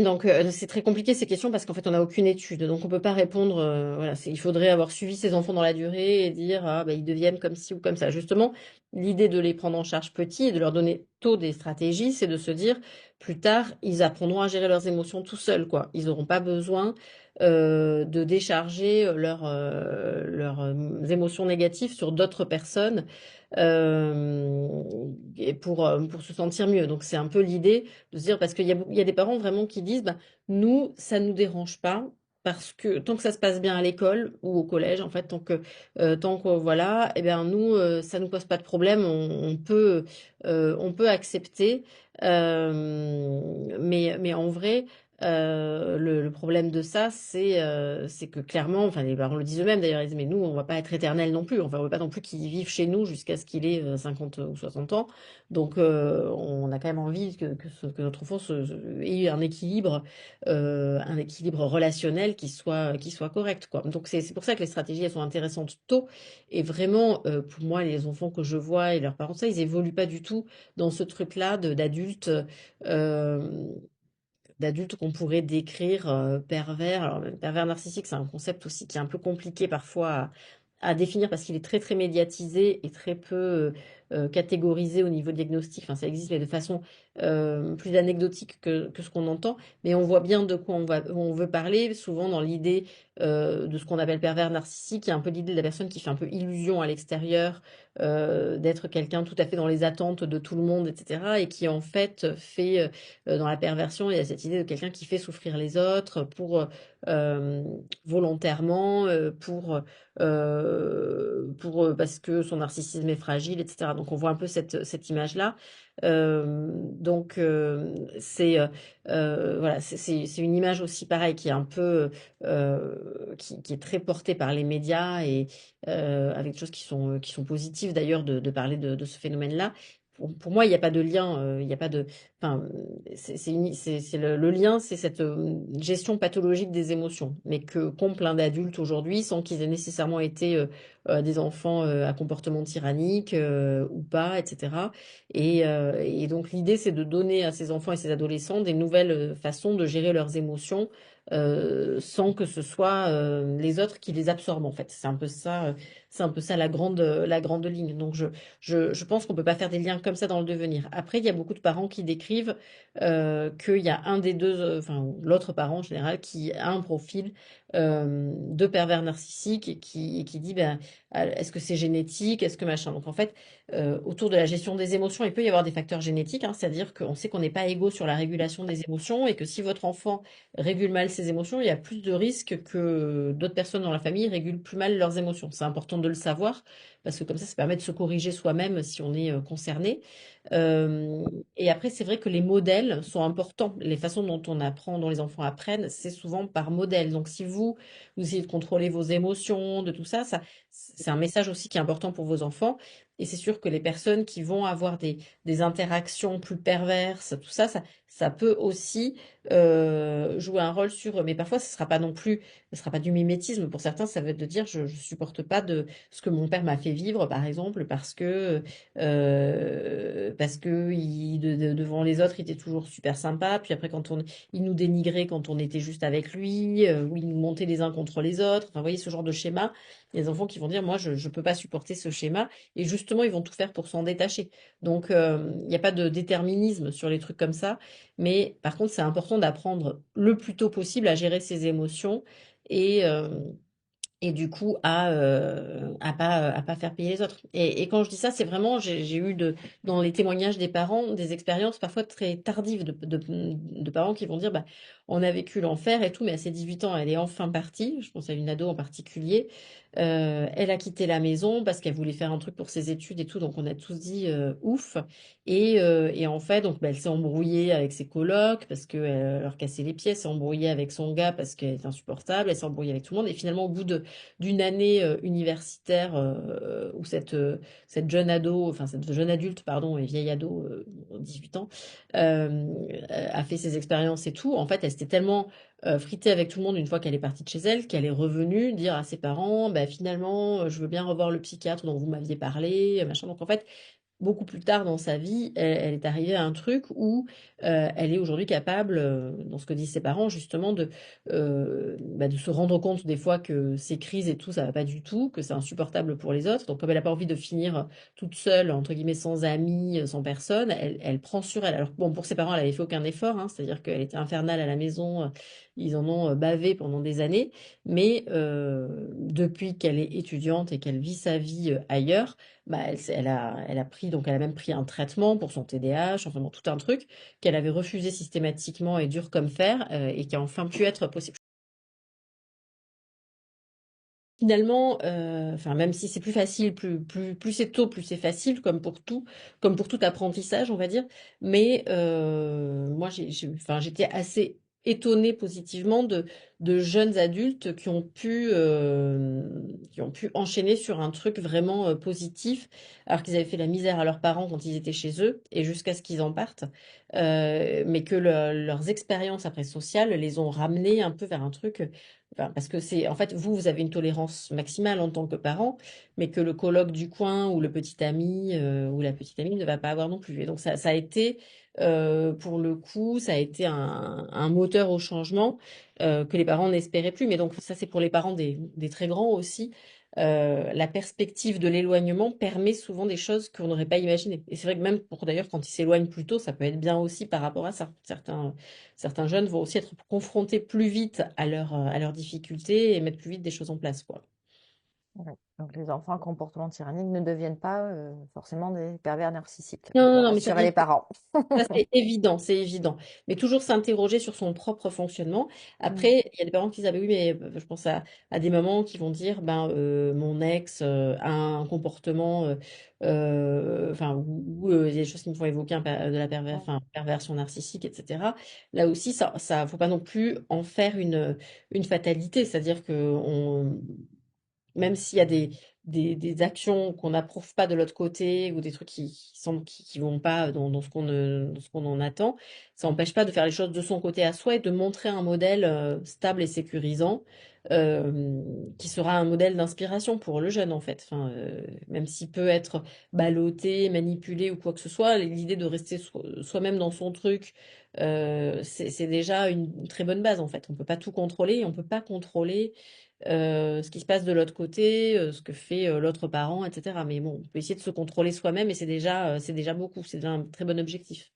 donc c'est très compliqué ces questions parce qu'en fait on n'a aucune étude, donc on peut pas répondre. Voilà, il faudrait avoir suivi ces enfants dans la durée et dire ah bah ils deviennent comme ci ou comme ça. Justement, l'idée de les prendre en charge petits et de leur donner tôt des stratégies, c'est de se dire plus tard ils apprendront à gérer leurs émotions tout seuls quoi. Ils n'auront pas besoin de décharger leurs émotions négatives sur d'autres personnes et pour se sentir mieux. Donc c'est un peu l'idée de se dire, parce qu'il y a des parents vraiment qui disent, bah, nous, ça nous dérange pas. Parce que tant que ça se passe bien à l'école ou au collège, en fait, tant que voilà, eh bien nous, ça nous pose pas de problème, on peut accepter. Mais en vrai, le problème de ça, c'est que clairement, enfin les parents le disent eux-mêmes d'ailleurs, ils disent mais nous, on va pas être éternels non plus, enfin on veut pas non plus qu'ils vivent chez nous jusqu'à ce qu'il ait 50 ou 60 ans. Donc, on a quand même envie que notre enfant ait un équilibre relationnel qui soit correct, quoi. Donc, c'est pour ça que les stratégies, elles sont intéressantes tôt. Et vraiment, pour moi, les enfants que je vois et leurs parents, ça, ils évoluent pas du tout dans ce truc-là euh, d'adultes qu'on pourrait décrire pervers. Alors, même pervers narcissique, c'est un concept aussi qui est un peu compliqué parfois à définir parce qu'il est très très médiatisé et très peu catégorisé au niveau diagnostic. Enfin, ça existe, mais de façon plus anecdotique que ce qu'on entend. Mais on voit bien de quoi on veut parler, souvent dans l'idée de ce qu'on appelle pervers narcissique. Il y a un peu l'idée de la personne qui fait un peu illusion à l'extérieur, d'être quelqu'un tout à fait dans les attentes de tout le monde, etc. Et qui en fait fait dans la perversion, il y a cette idée de quelqu'un qui fait souffrir les autres euh, volontairement, parce que son narcissisme est fragile, etc. Donc on voit un peu cette image-là. Donc voilà, c'est une image aussi pareil qui est un peu qui est très portée par les médias et avec des choses qui sont positives d'ailleurs de parler de ce phénomène-là. Pour moi, il n'y a pas de lien, il n'y a pas de, enfin, le lien, c'est cette gestion pathologique des émotions, mais que qu'ont plein d'adultes aujourd'hui sans qu'ils aient nécessairement été des enfants à comportement tyrannique ou pas, etc. Et donc l'idée, c'est de donner à ces enfants et ces adolescents des nouvelles façons de gérer leurs émotions sans que ce soit les autres qui les absorbent en fait. C'est un peu ça la grande ligne. Donc je pense qu'on peut pas faire des liens comme ça dans le devenir. Après, il y a beaucoup de parents qui décrivent qu'il y a un des deux, enfin ou l'autre parent en général, qui a un profil de pervers narcissique et qui dit ben, est-ce que c'est génétique, est-ce que machin. Donc en fait, autour de la gestion des émotions, il peut y avoir des facteurs génétiques, hein, c'est-à-dire qu'on sait qu'on n'est pas égaux sur la régulation des émotions et que si votre enfant régule mal ses émotions, il y a plus de risques que d'autres personnes dans la famille régulent plus mal leurs émotions. C'est important de le savoir parce que comme ça permet de se corriger soi-même si on est concerné. Euh, et après, c'est vrai que les modèles sont importants. Les façons dont on apprend, dont les enfants apprennent, c'est souvent par modèle. Donc, si vous essayez de contrôler vos émotions, de tout ça, c'est un message aussi qui est important pour vos enfants. Et c'est sûr que les personnes qui vont avoir des interactions plus perverses, tout ça, ça peut aussi jouer un rôle sur eux. Mais parfois, ce sera pas du mimétisme. Pour certains, ça va être de dire, je supporte pas de ce que mon père m'a fait vivre, par exemple, parce que devant les autres, il était toujours super sympa. Puis après, il nous dénigrait quand on était juste avec lui, ou il nous montait les uns contre les autres. Enfin, vous voyez ce genre de schéma. Il y a des enfants qui vont dire, moi, je ne peux pas supporter ce schéma. Et justement, ils vont tout faire pour s'en détacher. Donc, il n'y a pas de déterminisme sur les trucs comme ça. Mais par contre, c'est important d'apprendre le plus tôt possible à gérer ses émotions et, euh, et du coup à pas faire payer les autres. Et quand je dis ça, c'est vraiment, j'ai eu dans les témoignages des parents des expériences parfois très tardives de parents qui vont dire, bah, on a vécu l'enfer et tout, mais à ses 18 ans, elle est enfin partie. Je pense à une ado en particulier. Elle a quitté la maison parce qu'elle voulait faire un truc pour ses études et tout, donc on a tous dit ouf. Et en fait, donc, bah, elle s'est embrouillée avec ses colocs parce qu'elle leur cassait les pieds, elle s'est embrouillée avec son gars parce qu'elle est insupportable, elle s'est embrouillée avec tout le monde. Et finalement, au bout d'une année universitaire où cette jeune ado, enfin cette jeune adulte, pardon, et vieille ado, 18 ans, a fait ses expériences et tout. En fait, elle s'était tellement fritée avec tout le monde une fois qu'elle est partie de chez elle, qu'elle est revenue dire à ses parents, bah, finalement, je veux bien revoir le psychiatre dont vous m'aviez parlé, machin. Donc en fait, beaucoup plus tard dans sa vie, elle est arrivée à un truc où elle est aujourd'hui capable, dans ce que disent ses parents, justement, de se rendre compte des fois que ces crises et tout, ça va pas du tout, que c'est insupportable pour les autres. Donc, comme elle n'a pas envie de finir toute seule, entre guillemets, sans amis, sans personne, elle prend sur elle. Alors, bon, pour ses parents, elle avait fait aucun effort, hein, c'est-à-dire qu'elle était infernale à la maison, ils en ont bavé pendant des années, mais depuis qu'elle est étudiante et qu'elle vit sa vie ailleurs, bah, elle a pris, donc elle a même pris un traitement pour son TDAH, enfin bon, tout un truc qu'elle avait refusé systématiquement et dur comme fer, et qui a enfin pu être possible. Finalement, enfin, même si c'est plus facile, plus c'est tôt, plus c'est facile, comme pour tout apprentissage, on va dire. Mais moi, enfin, j'étais assez étonnée positivement de jeunes adultes qui ont pu enchaîner sur un truc vraiment positif, alors qu'ils avaient fait la misère à leurs parents quand ils étaient chez eux, et jusqu'à ce qu'ils en partent. Mais que leurs expériences après sociales les ont ramenés un peu vers un truc. Enfin, parce que c'est, en fait, vous avez une tolérance maximale en tant que parent, mais que le coloc du coin ou le petit ami ou la petite amie ne va pas avoir non plus. Et donc, ça a été, pour le coup, ça a été un moteur au changement que les parents n'espéraient plus. Mais donc, ça, c'est pour les parents des très grands aussi. La perspective de l'éloignement permet souvent des choses qu'on n'aurait pas imaginées. Et c'est vrai que même pour d'ailleurs, quand ils s'éloignent plus tôt, ça peut être bien aussi par rapport à ça. Certains jeunes vont aussi être confrontés plus vite à leurs difficultés et mettre plus vite des choses en place, quoi. Ouais. Donc les enfants à comportement tyrannique ne deviennent pas forcément des pervers narcissiques, Non, non, pour non, mais ça, rassurer les parents. ça, c'est évident, c'est évident. Mais toujours s'interroger sur son propre fonctionnement. Mm. Après, il y a des parents qui disent, ah ben oui, mais je pense à des mamans qui vont dire, ben, mon ex a un comportement, enfin, il y a des choses qui me font évoquer Ouais. enfin, perversion narcissique, etc. Là aussi, faut pas non plus en faire une fatalité. C'est-à-dire que même s'il y a des actions qu'on n'approuve pas de l'autre côté ou des trucs qui vont pas dans ce qu'on en attend, ça n'empêche pas de faire les choses de son côté à soi et de montrer un modèle stable et sécurisant euh, qui sera un modèle d'inspiration pour le jeune en fait. Enfin, même s'il peut être ballotté, manipulé ou quoi que ce soit, l'idée de rester soi-même dans son truc, c'est déjà une très bonne base en fait. On peut pas tout contrôler et on peut pas contrôler ce qui se passe de l'autre côté, ce que fait l'autre parent, etc. Mais bon, on peut essayer de se contrôler soi-même et c'est déjà beaucoup, c'est déjà un très bon objectif.